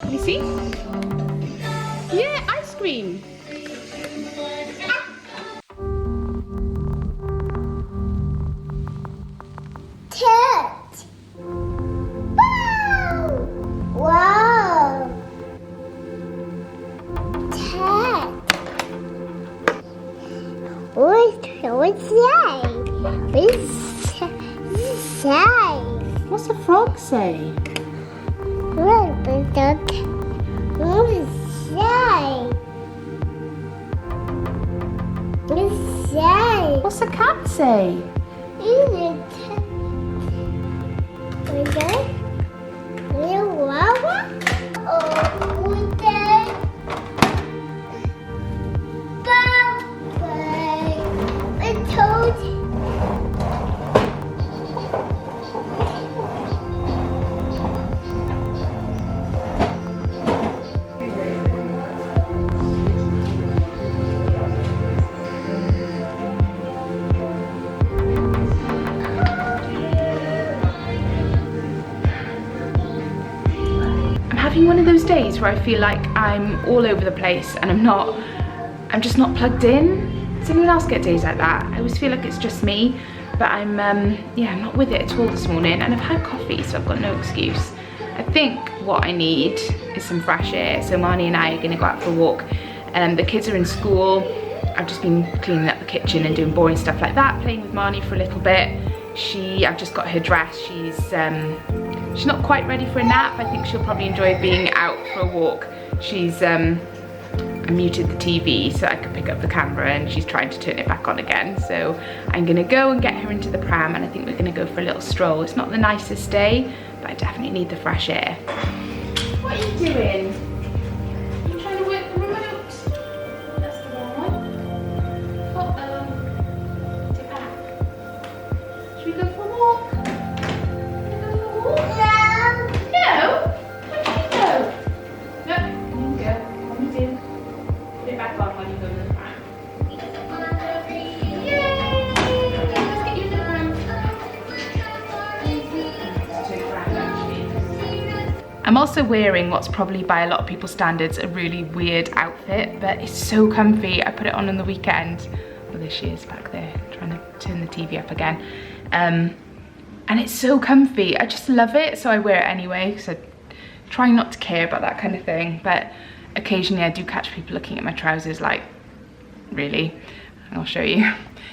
Let me see. Yeah, ice cream. Cat. Wow. Wow. Cat. What's that? What's the frog say? What is that? What is that? What's that? What's the cat say? Is it? What's that? Little wawa? Oh, what's that? Bye. I told you. Having one of those days where I feel like I'm all over the place and I'm just not plugged in. Does anyone else get days like that? I always feel like it's just me, but I'm not with it at all this morning, and I've had coffee, so I've got no excuse. I think what I need is some fresh air, so Marnie and I are gonna go out for a walk. The kids are in school. I've just been cleaning up the kitchen and doing boring stuff like that, playing with Marnie for a little bit. I've just got her dress. She's not quite ready for a nap. I think she'll probably enjoy being out for a walk. I muted the TV so I could pick up the camera, and she's trying to turn it back on again. So I'm gonna go and get her into the pram, and I think we're gonna go for a little stroll. It's not the nicest day, but I definitely need the fresh air. What are you doing? You trying to work the remote? That's the wrong one. Uh-oh. Sit back. Should we go for a walk? I'm also wearing what's probably by a lot of people's standards a really weird outfit, but it's so comfy. I put it on the weekend. Well, there she is back there trying to turn the TV up again. And it's so comfy. I just love it, so I wear it anyway. So trying not to care about that kind of thing, but occasionally I do catch people looking at my trousers like, really? I'll show you.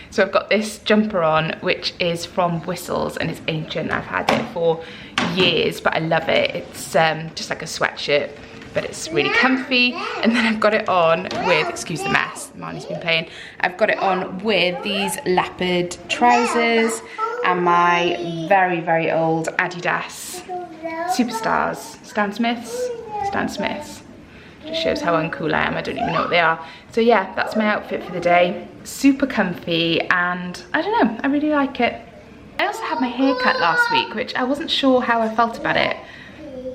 So I've got this jumper on, which is from Whistles, and it's ancient. I've had it for years, but I love it. It's just like a sweatshirt, but it's really comfy. And then I've got it on with, excuse the mess, Marnie's been playing. I've got it on with these leopard trousers and my very, very old Adidas Superstars, Stan Smiths. Just shows how uncool I am. I don't even know what they are. So yeah, that's my outfit for the day. Super comfy, and I don't know, I really like it. I also had my hair cut last week, which I wasn't sure how I felt about it.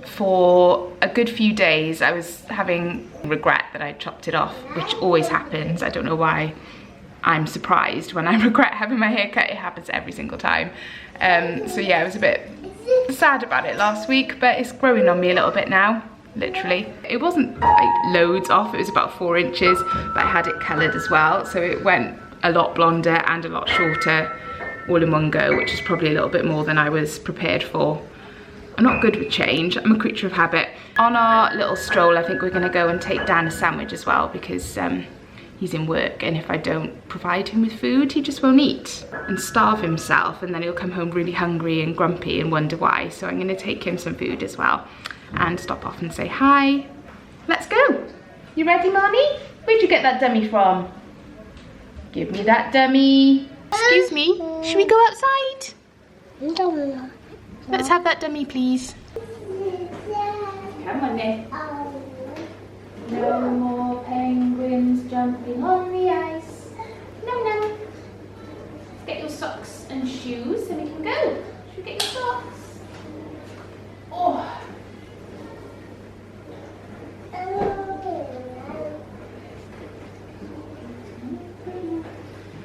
For a good few days, I was having regret that I chopped it off, which always happens. I don't know why I'm surprised when I regret having my hair cut. It happens every single time. So yeah, I was a bit sad about it last week, but it's growing on me a little bit now. Literally, it wasn't like loads off, it was about 4 inches, but I had it coloured as well, so it went a lot blonder and a lot shorter all in one go, which is probably a little bit more than I was prepared for. I'm not good with change, I'm a creature of habit. On our little stroll, I think we're going to go and take Dan a sandwich as well, because he's in work, and if I don't provide him with food, he just won't eat and starve himself, and then he'll come home really hungry and grumpy and wonder why. So I'm going to take him some food as well and stop off and say hi. Let's go. You ready, Marnie? Where'd you get that dummy from? Give me that dummy. Excuse me, should we go outside? No. Let's have that dummy, please. Come on then. No more penguins jumping on the ice. No. Let's get your socks and shoes and we can go. Should we get your socks? Oh.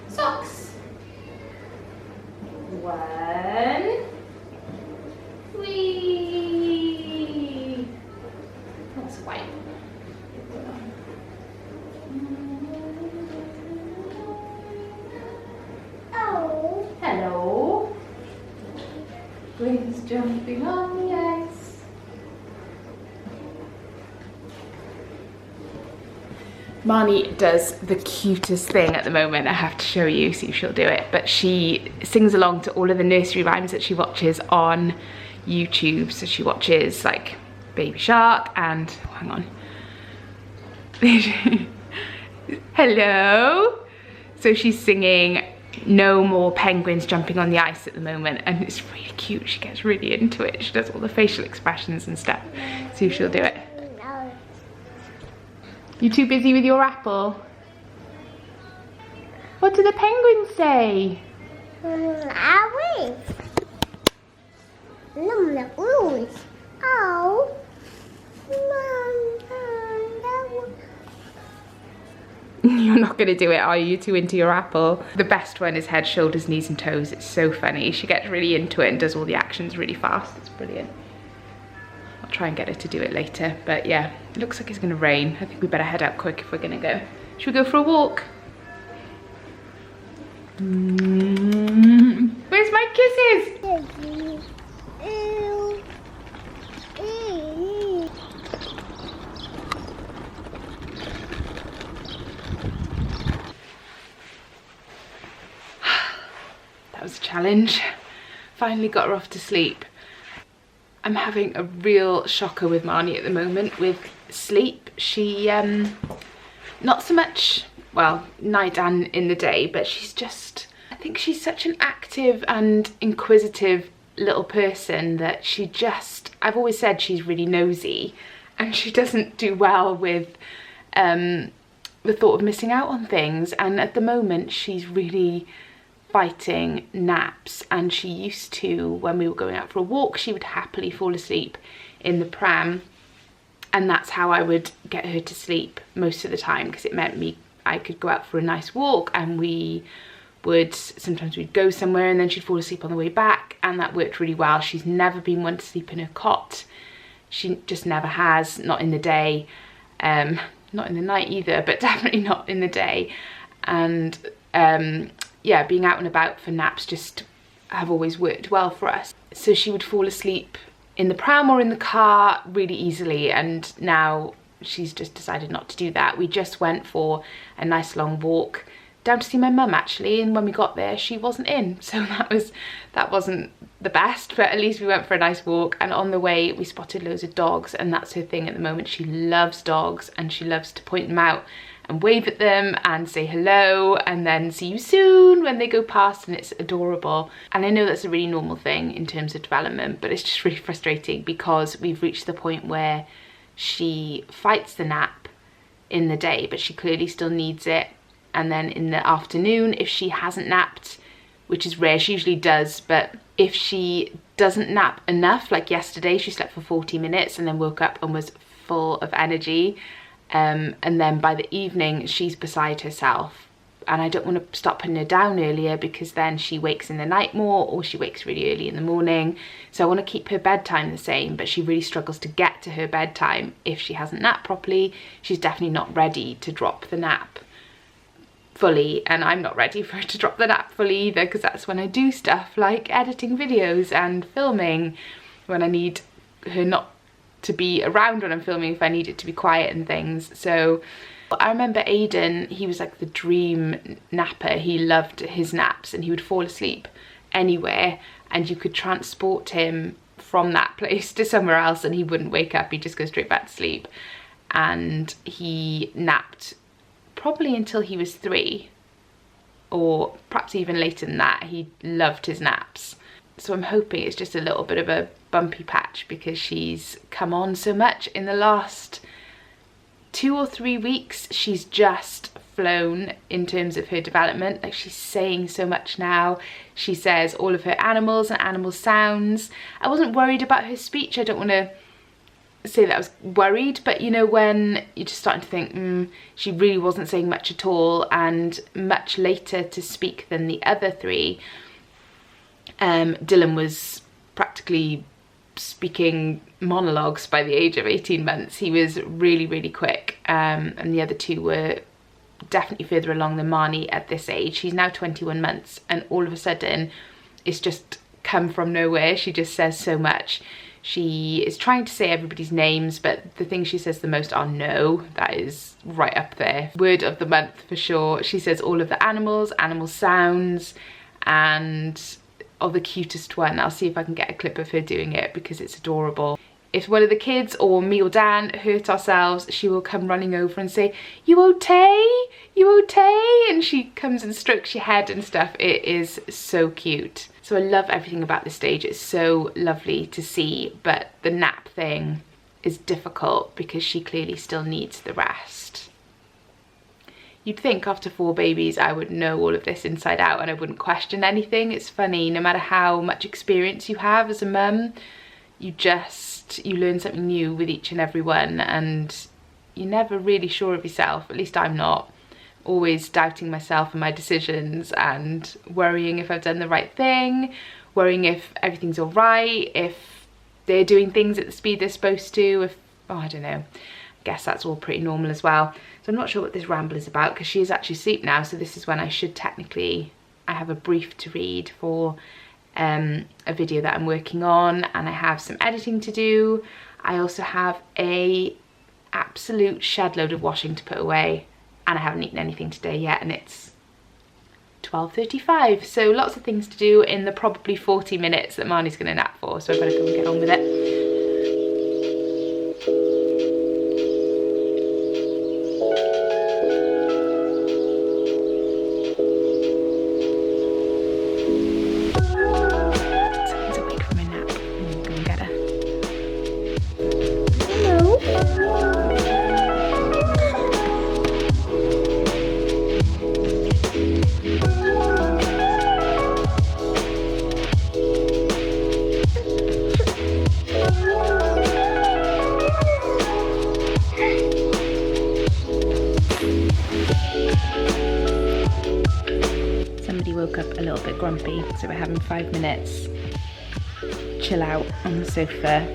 Socks. 1. Whee. wants a wipe. Oh. Hello. Wings jumping on the ice. Marnie does the cutest thing at the moment. I have to show you, see if she'll do it. But she sings along to all of the nursery rhymes that she watches on YouTube. So she watches like Baby Shark and, oh, hang on. Hello. So she's singing No More Penguins Jumping on the Ice at the moment, and it's really cute. She gets really into it. She does all the facial expressions and stuff. See if she'll do it. No. You too busy with your apple? What do the penguins say? I win. No, no, lose. Oh. You're not going to do it, are you? You're too into your apple. The best one is head, shoulders, knees and toes. It's so funny. She gets really into it and does all the actions really fast. It's brilliant. I'll try and get her to do it later. But yeah, it looks like it's going to rain. I think we better head out quick if we're going to go. Should we go for a walk? Where's my kisses? That was a challenge. Finally got her off to sleep. I'm having a real shocker with Marnie at the moment with sleep. She, not so much, well, night and in the day, but she's just, I think she's such an active and inquisitive little person that she just, I've always said she's really nosy, and she doesn't do well with the thought of missing out on things. And at the moment she's really fighting naps, and she used to, when we were going out for a walk, she would happily fall asleep in the pram, and that's how I would get her to sleep most of the time, because it meant I could go out for a nice walk, and sometimes we'd go somewhere and then she'd fall asleep on the way back, and that worked really well. She's never been one to sleep in her cot. She just never has, not in the day, not in the night either, but definitely not in the day. And yeah, being out and about for naps just have always worked well for us. So she would fall asleep in the pram or in the car really easily, and now she's just decided not to do that. We just went for a nice long walk down to see my mum actually, and when we got there she wasn't in, so that wasn't the best, but at least we went for a nice walk. And on the way we spotted loads of dogs, and that's her thing at the moment. She loves dogs, and she loves to point them out and wave at them and say hello and then see you soon when they go past, and it's adorable. And I know that's a really normal thing in terms of development, but it's just really frustrating because we've reached the point where she fights the nap in the day, but she clearly still needs it. And then in the afternoon, if she hasn't napped, which is rare, she usually does, but if she doesn't nap enough, like yesterday, she slept for 40 minutes and then woke up and was full of energy. And then by the evening, she's beside herself. And I don't want to stop putting her down earlier, because then she wakes in the night more, or she wakes really early in the morning. So I want to keep her bedtime the same, but she really struggles to get to her bedtime if she hasn't napped properly. She's definitely not ready to drop the nap fully, and I'm not ready for her to drop the nap fully either, because that's when I do stuff like editing videos and filming, when I need her not to be around when I'm filming, if I need it to be quiet and things. So I remember Aiden, he was like the dream napper. He loved his naps, and he would fall asleep anywhere, and you could transport him from that place to somewhere else and he wouldn't wake up, he'd just go straight back to sleep. And he napped probably until he was 3, or perhaps even later than that. He loved his naps. So I'm hoping it's just a little bit of a bumpy patch, because she's come on so much in the last 2 or 3 weeks. She's just flown in terms of her development. Like, she's saying so much now. She says all of her animals and animal sounds. I wasn't worried about her speech. I don't want to say that I was worried, but you know, when you're just starting to think, she really wasn't saying much at all, and much later to speak than the other 3. Dylan was practically speaking monologues by the age of 18 months. He was really, really quick, and the other two were definitely further along than Marnie at this age. She's now 21 months, and all of a sudden it's just come from nowhere. She just says so much. She is trying to say everybody's names, but the things she says the most are no. That is right up there. Word of the month for sure. She says all of the animal sounds, and the cutest one. I'll see if I can get a clip of her doing it because it's adorable. If one of the kids or me or Dan hurt ourselves, she will come running over and say, "You okay? You okay?" And she comes and strokes your head and stuff. It is so cute. So I love everything about this stage. It's so lovely to see, but the nap thing is difficult because she clearly still needs the rest. You'd think after 4 babies I would know all of this inside out and I wouldn't question anything. It's funny, no matter how much experience you have as a mum, you learn something new with each and every one, and you're never really sure of yourself. At least I'm not. Always doubting myself and my decisions and worrying if I've done the right thing, worrying if everything's all right, if they're doing things at the speed they're supposed to, I don't know. I guess that's all pretty normal as well. So I'm not sure what this ramble is about because she is actually asleep now, so this is when I have a brief to read for a video that I'm working on, and I have some editing to do. I also have a absolute shed load of washing to put away, and I haven't eaten anything today yet, and it's 12:35, so lots of things to do in the probably 40 minutes that Marnie's gonna nap for, so I better go and get on with it. Woke up a little bit grumpy, so we're having 5 minutes chill out on the sofa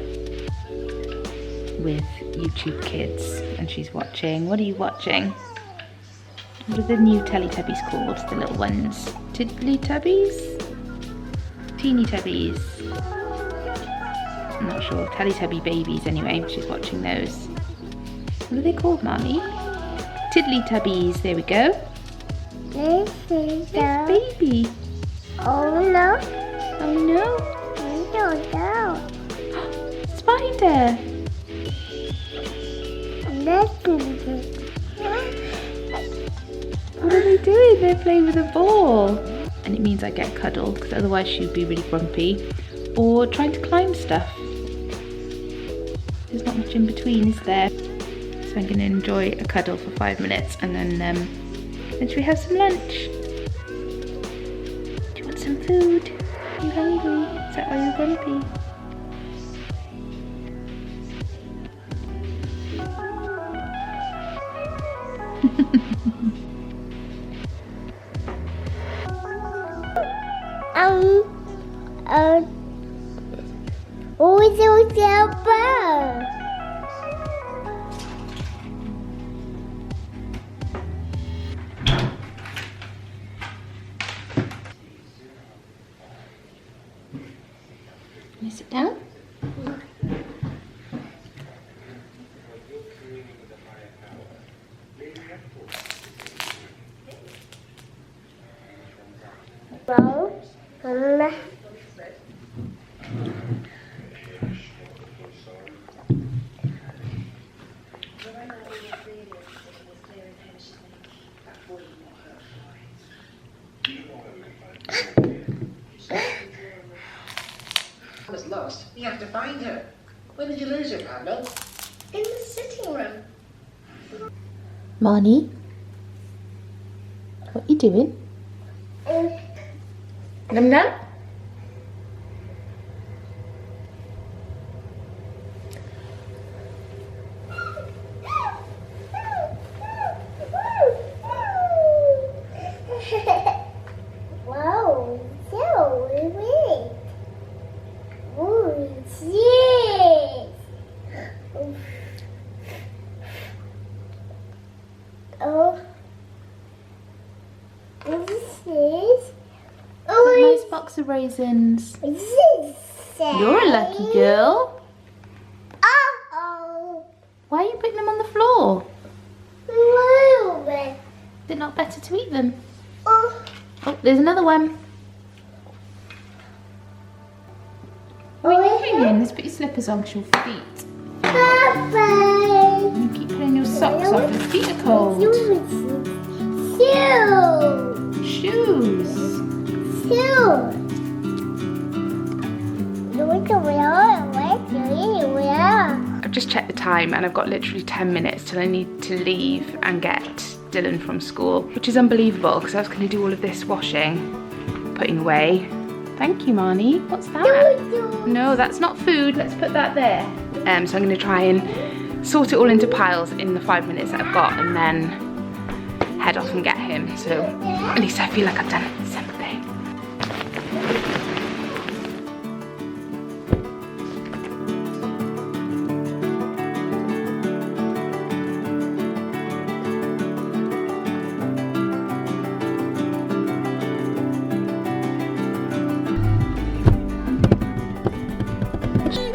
with YouTube Kids, and she's watching. What are you watching? What are the new Teletubbies called? The little ones? Tiddly Tubbies? Teeny Tubbies? I'm not sure. Teletubby babies anyway. She's watching those. What are they called, Marnie? Tiddly Tubbies. There we go. This is the Baby. Oh no. Oh no. No. Spider. What are they doing? They're playing with a ball. And it means I get cuddled because otherwise she'd be really grumpy. Or trying to climb stuff. There's not much in between, is there? So I'm going to enjoy a cuddle for 5 minutes and then should we have some lunch? Do you want some food? Are you hungry? Is that why you're grumpy? Can you sit down? Was lost. You have to find her. Where did you lose her, Pablo? In the sitting room. Marnie? What are you doing? Num num? Wow, so weird. Oh, yeah. box of raisins. You're a lucky girl. Uh-oh. Why are you putting them on the floor? Move it. Is it not better to eat them? Oh. Oh, there's another one. What are you doing? Let's put your slippers on because your feet. Bye-bye. You keep putting your socks off, your feet are cold. Shoes. I've just checked the time and I've got literally 10 minutes till I need to leave and get Dylan from school, which is unbelievable because I was going to do all of this washing, putting away. Thank you, Marnie. What's that? No, that's not food. Let's put that there. So I'm going to try and sort it all into piles in the 5 minutes that I've got and then head off and get him. So at least I feel like I've done something.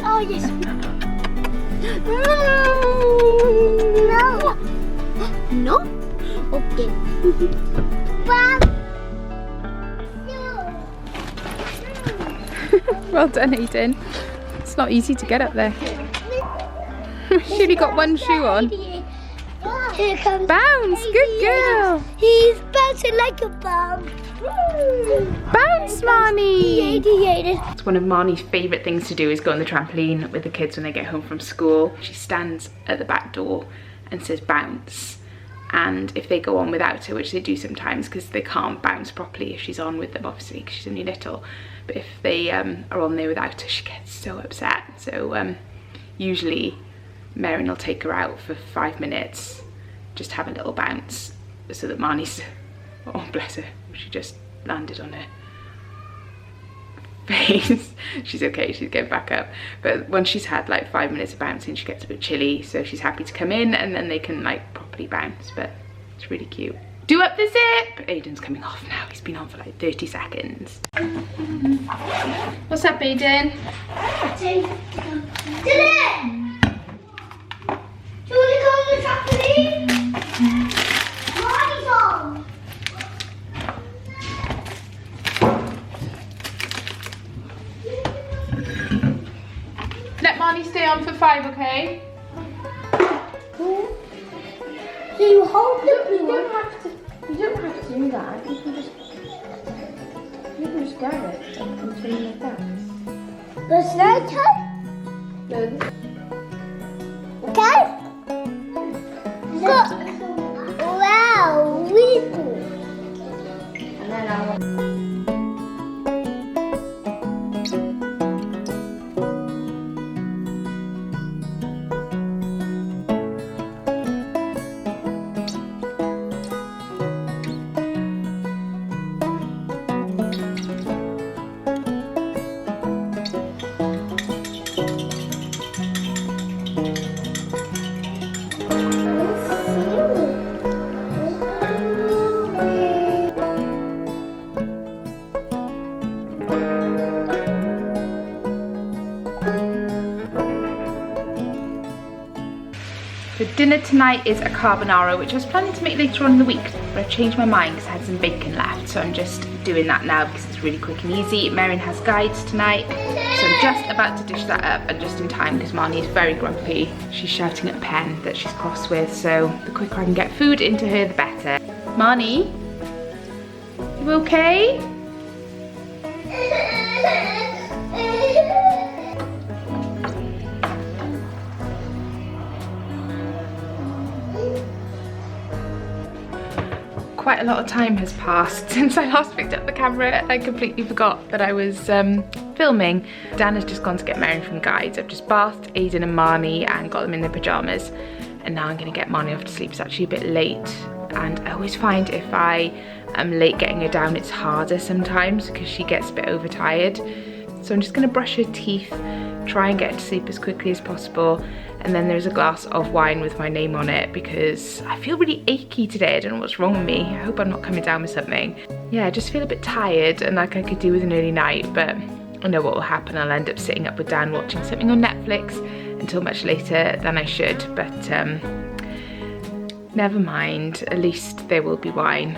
Oh, yes. No. No? Okay. Well done, Aiden. It's not easy to get up there. She's only got one shoe on. Here comes Bounce, good girl. He's bouncing like a bomb. Bounce, Marnie. It's one of Marnie's favourite things to do is go on the trampoline with the kids when they get home from school. She stands at the back door and says bounce. And if they go on without her, which they do sometimes because they can't bounce properly if she's on with them, obviously, because she's only little. But if they are on there without her, she gets so upset. So usually Maren will take her out for 5 minutes, just have a little bounce, so that Marnie's, oh bless her, she just landed on her face. She's okay, she's going back up. But once she's had like 5 minutes of bouncing, she gets a bit chilly, so she's happy to come in and then they can like properly bounce. But it's really cute. Do up the zip! Aiden's coming off now, he's been on for like 30 seconds. What's up, Aiden? Dylan! Do you want to go on the trampoline? Marnie's on. Let Marnie stay on for 5, okay? So you hold the blue one. You don't have to do that. You can just grab it and turn it like that. The slow turn? No, this Okay. Wow, weasel. and then I'll. So dinner tonight is a carbonara, which I was planning to make later on in the week, but I've changed my mind because I had some bacon left, so I'm just doing that now because it's really quick and easy. Maren has guides tonight, so I'm just about to dish that up, and just in time because Marnie is very grumpy. She's shouting at a pen that she's cross with, so the quicker I can get food into her, the better. Marnie, you okay? Quite a lot of time has passed since I last picked up the camera. I completely forgot that I was filming. Dan has just gone to get Maren from guides. I've just bathed Aiden and Marnie and got them in their pajamas, and now I'm going to get Marnie off to sleep. It's actually a bit late, and I always find if I am late getting her down, it's harder sometimes because she gets a bit overtired. So I'm just gonna brush her teeth, try and get her to sleep as quickly as possible. And then there's a glass of wine with my name on it because I feel really achy today. I don't know what's wrong with me. I hope I'm not coming down with something. Yeah, I just feel a bit tired and like I could do with an early night, but I know what will happen. I'll end up sitting up with Dan watching something on Netflix until much later than I should, but never mind, at least there will be wine.